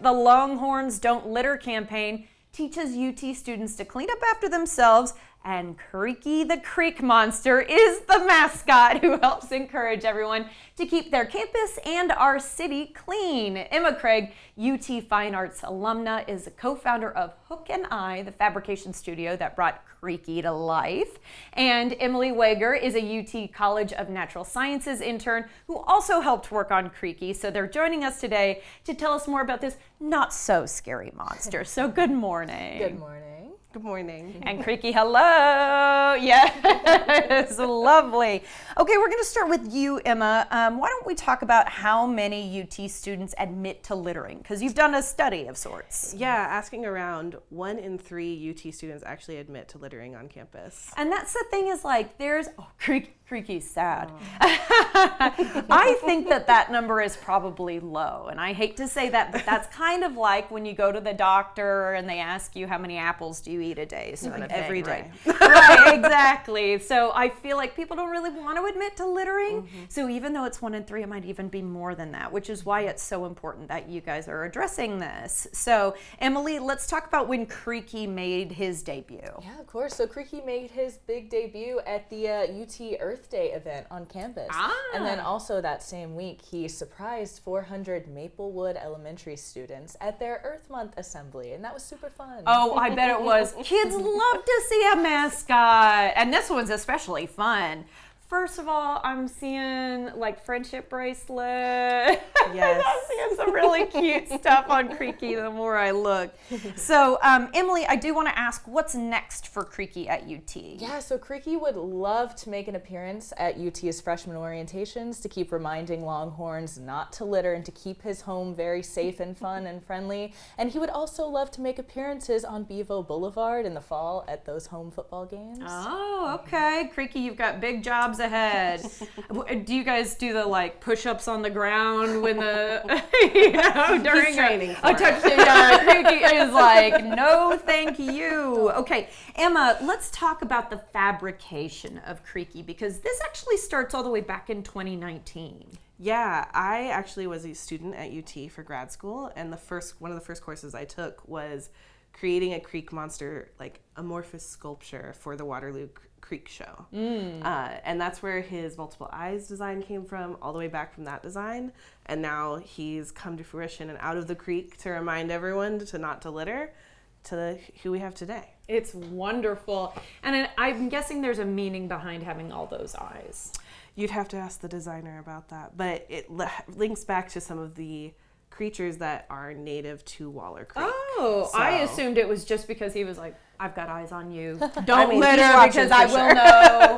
The Longhorns Don't Litter campaign teaches UT students to clean up after themselves, and Creaky the Creek Monster is the mascot who helps encourage everyone to keep their campus and our city clean. Emma Craig, UT Fine Arts alumna, is a co-founder of Hook and Eye, the fabrication studio that brought Creaky to life. And Emily Wager is a UT College of Natural Sciences intern who also helped work on Creaky. So they're joining us today to tell us more about this not so scary monster. So good morning. Good morning. Good morning. And Creaky, hello. Yes, lovely. Okay, we're going to start with you, Emma. Why don't we talk about how many UT students admit to littering? Because you've done a study of sorts. Yeah, asking around, 1 in 3 UT students actually admit to littering on campus. And that's the thing is like, Creaky's sad. I think that number is probably low. And I hate to say that, but that's kind of like when you go to the doctor and they ask you how many apples do you eat a day, sort of every thing, day. Right? Right, exactly. So I feel like people don't really want to admit to littering. Mm-hmm. So even though it's 1 in 3, it might even be more than that, which is why it's so important that you guys are addressing this. So Emily, let's talk about when Creaky made his debut. Yeah, of course. So Creaky made his big debut at the UT Earth Day event on campus. And then also that same week, he surprised 400 Maplewood Elementary students at their Earth Month assembly. And that was super fun. Oh, I bet it was. Kids love to see a mascot. And this one's especially fun. First of all, I'm seeing like friendship bracelet. Yes. I'm seeing some really cute stuff on Creaky the more I look. So, Emily, I do want to ask, what's next for Creaky at UT? Yeah, so Creaky would love to make an appearance at UT's freshman orientations to keep reminding Longhorns not to litter and to keep his home very safe and fun and friendly. And he would also love to make appearances on Bevo Boulevard in the fall at those home football games. Oh, okay. Creaky, you've got big jobs ahead. Do you guys do the like push-ups on the ground when the during training a touchdown? Yeah, Creaky is like, no, thank you. Okay, Emma, let's talk about the fabrication of Creaky because this actually starts all the way back in 2019. Yeah, I actually was a student at UT for grad school, and one of the first courses I took was creating a creek monster, like amorphous sculpture for the Waterloo Creek show. And that's where his multiple eyes design came from, all the way back from that design. And now he's come to fruition and out of the creek to remind everyone not to litter to who we have today. It's wonderful. And I'm guessing there's a meaning behind having all those eyes. You'd have to ask the designer about that, but it links back to some of the creatures that are native to Waller Creek. Oh, So- I assumed it was just because he was like, I've got eyes on you. Don't I mean, litter he's watching because for I sure. will know.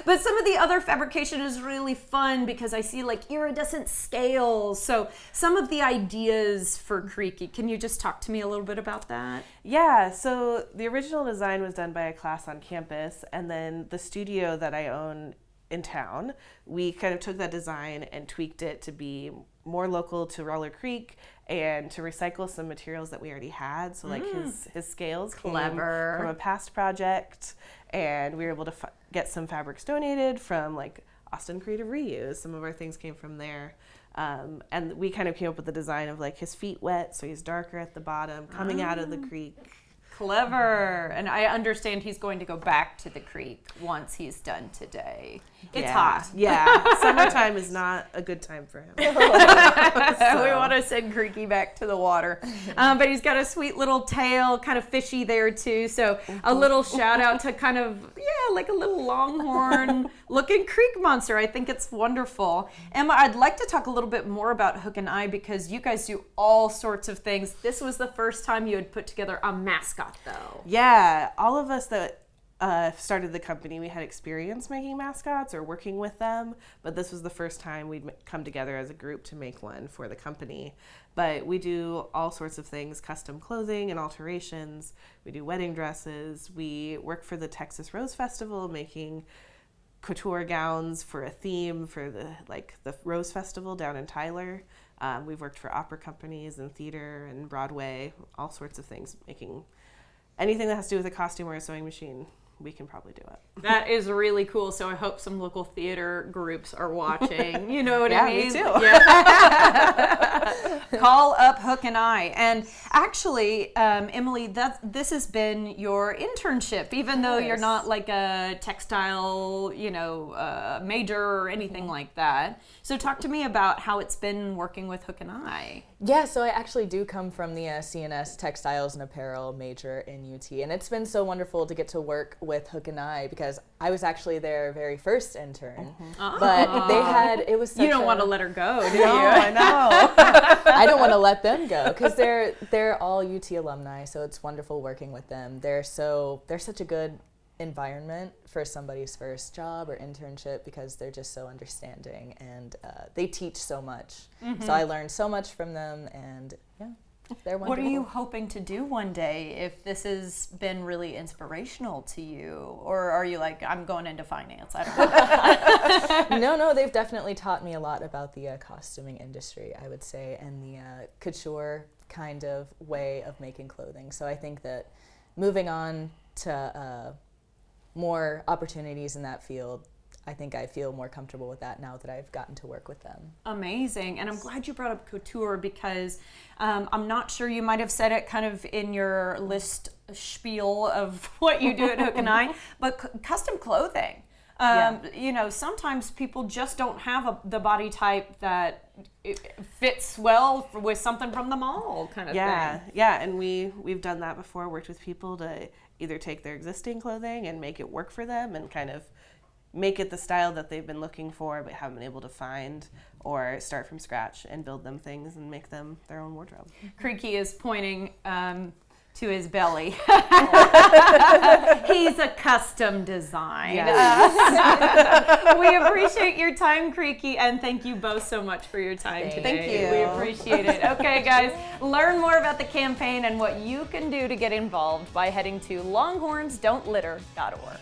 But some of the other fabrication is really fun because I see like iridescent scales. So some of the ideas for Creaky, can you just talk to me a little bit about that? Yeah, so the original design was done by a class on campus, and then the studio that I own in town, we kind of took that design and tweaked it to be more local to Waller Creek and to recycle some materials that we already had. So like his scales Clever. came from a past project, and we were able to get some fabrics donated from like Austin Creative Reuse. Some of our things came from there. And we kind of came up with the design of like his feet wet, so he's darker at the bottom, coming out of the creek. Clever. And I understand he's going to go back to the creek once he's done today. It's Yeah. hot. Yeah, summertime is not a good time for him. We want to send Creaky back to the water. But he's got a sweet little tail, kind of fishy there too. So a little shout out to kind of, like a little longhorn looking creek monster. I think it's wonderful. Emma, I'd like to talk a little bit more about Hook and Eye because you guys do all sorts of things. This was the first time you had put together a mascot though. Yeah, all of us that started the company, we had experience making mascots or working with them, but this was the first time we'd come together as a group to make one for the company. But we do all sorts of things, custom clothing and alterations. We do wedding dresses. We work for the Texas Rose Festival, making couture gowns for a theme for the Rose Festival down in Tyler. We've worked for opera companies and theater and Broadway, all sorts of things, making anything that has to do with a costume or a sewing machine. we can probably do it. That is really cool. So I hope some local theater groups are watching. You know what Yeah, I mean? me too. Yeah. Call up Hook and I. And actually, Emily, this has been your internship, even though you're Yes. not like a textile, major or anything like that. So talk to me about how it's been working with Hook and I. Yeah, so I actually do come from the CNS Textiles and Apparel major in UT, and it's been so wonderful to get to work with Hook and I because I was actually their very first intern. But it was such You don't want to let her go, do you? I know. I don't want to let them go because they're all UT alumni, so it's wonderful working with them. They're such a good environment for somebody's first job or internship because they're just so understanding and they teach so much. So I learned so much from them, and yeah, they're wonderful. What are you hoping to do one day if this has been really inspirational to you? Or are you like, I'm going into finance? I don't know. No, they've definitely taught me a lot about the costuming industry, I would say, and the couture kind of way of making clothing. So I think that moving on to more opportunities in that field, I think I feel more comfortable with that now that I've gotten to work with them. Amazing. And I'm glad you brought up couture because I'm not sure, you might have said it kind of in your list spiel of what you do at Hook and I, but custom clothing. Sometimes people just don't have the body type that it fits well with something from the mall kind of thing. Yeah, and we've done that before, worked with people to either take their existing clothing and make it work for them and kind of make it the style that they've been looking for but haven't been able to find, or start from scratch and build them things and make them their own wardrobe. Creaky is pointing to his belly. He's a custom design. Yeah. We appreciate your time, Creaky, and thank you both so much for your time today. Thank you. We appreciate it. Okay, guys, learn more about the campaign and what you can do to get involved by heading to longhornsdon'tlitter.org.